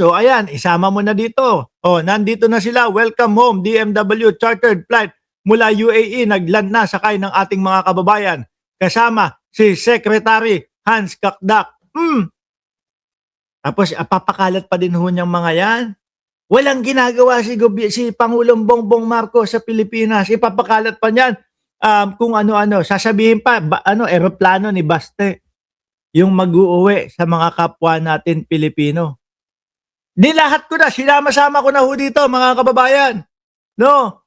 So ayan, isama mo na dito. Oh, nandito na sila. Welcome home, DMW chartered flight mula UAE. Nagland na sakay ng ating mga kababayan. Kasama si Secretary Hans Kakdak. Tapos papakalat pa din ho niyang mga yan. Walang ginagawa si Pangulong Bongbong Marcos sa Pilipinas. Ipapakalat pa niyan kung ano-ano. Sasabihin pa, eroplano ni Baste yung mag-uuwi sa mga kapwa natin Pilipino. Nilahat ko na, sinama-sama ko na ho dito mga kababayan. No?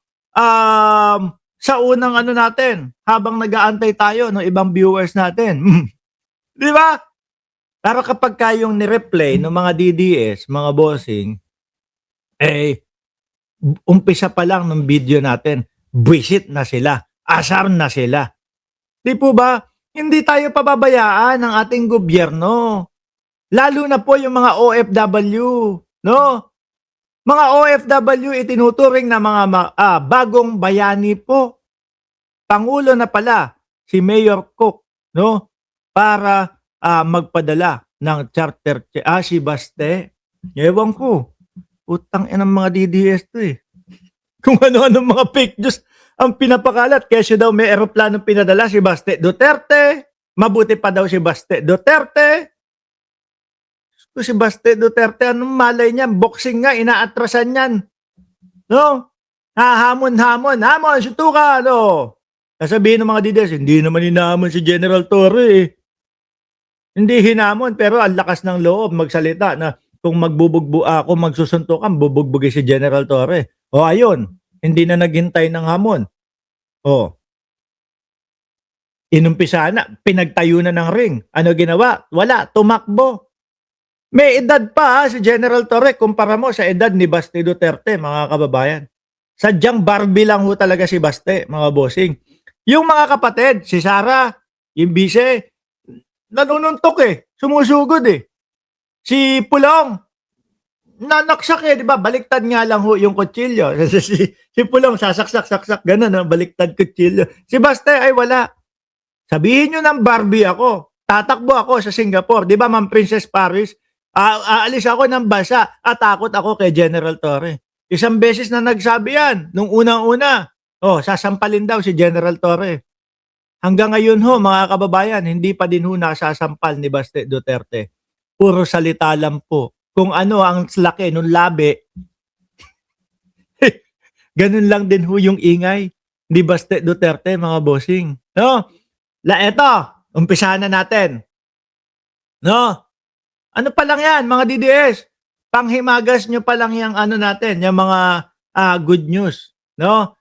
Sa unang natin, habang nag-aantay tayo ng ibang viewers natin. Di ba? Pero kapag kayong ni-replay ng mga DDS, mga bossing, umpisa pa lang ng video natin, buwisit na sila, asar na sila. Di po ba? Hindi tayo pababayaan ng ating gobyerno. Lalo na po yung mga OFW, no? Mga OFW itinuturing na mga bagong bayani po. Pangulo na pala si Mayor Cook, no? Para magpadala ng charter si Baste. Ewan ko. Utang ng mga DDS to eh. Kung ano-ano mga fake news ang pinapakalat. Kesyo daw may eroplanong pinadala si Baste Duterte. Mabuti pa daw si Baste Duterte. Si Baste Duterte, anong malay niyan? Boxing nga, inaatrasan niyan. No? Hamon, sutuka, no? Sasabihin ng mga DDS, hindi naman hinahamon si General Torre eh. Hindi hinamon, pero ang lakas ng loob magsalita na kung kung magsusuntukan, bubugbugin si General Torre. O ayun, hindi na naghintay ng hamon. O, inumpisa na, pinagtayo na ng ring. Ano ginawa? Wala, tumakbo. May edad pa si General Torre kumpara mo sa edad ni Baste Duterte, mga kababayan. Sadyang Barbie lang ho talaga si Baste, mga bossing. Yung mga kapatid, si Sara, yung bise, nanununtok eh, sumusugod eh. Si Pulong, nanaksak eh, di ba? Baliktad nga lang ho yung kutsilyo. si Pulong, sasaksak, ganun, baliktad kutsilyo. Si Baste ay wala. Sabihin nyo ng Barbie ako, tatakbo ako sa Singapore, di ba, Ma'am Princess Paris? Aalis ako ng bansa at takot ako kay General Torre. Isang beses na nagsabi yan, nung unang-una, sasampalin daw si General Torre. Hanggang ngayon ho, mga kababayan, hindi pa din ho nasasampal ni Baste Duterte. Puro salita lang po. Kung ano ang laki nung labi, ganun lang din ho yung ingay ni Baste Duterte, mga bossing. No? Eto, umpisahan na natin. No? Ano pa lang yan, mga DDS? Panghimagas nyo pa lang yung natin, yung mga good news. No?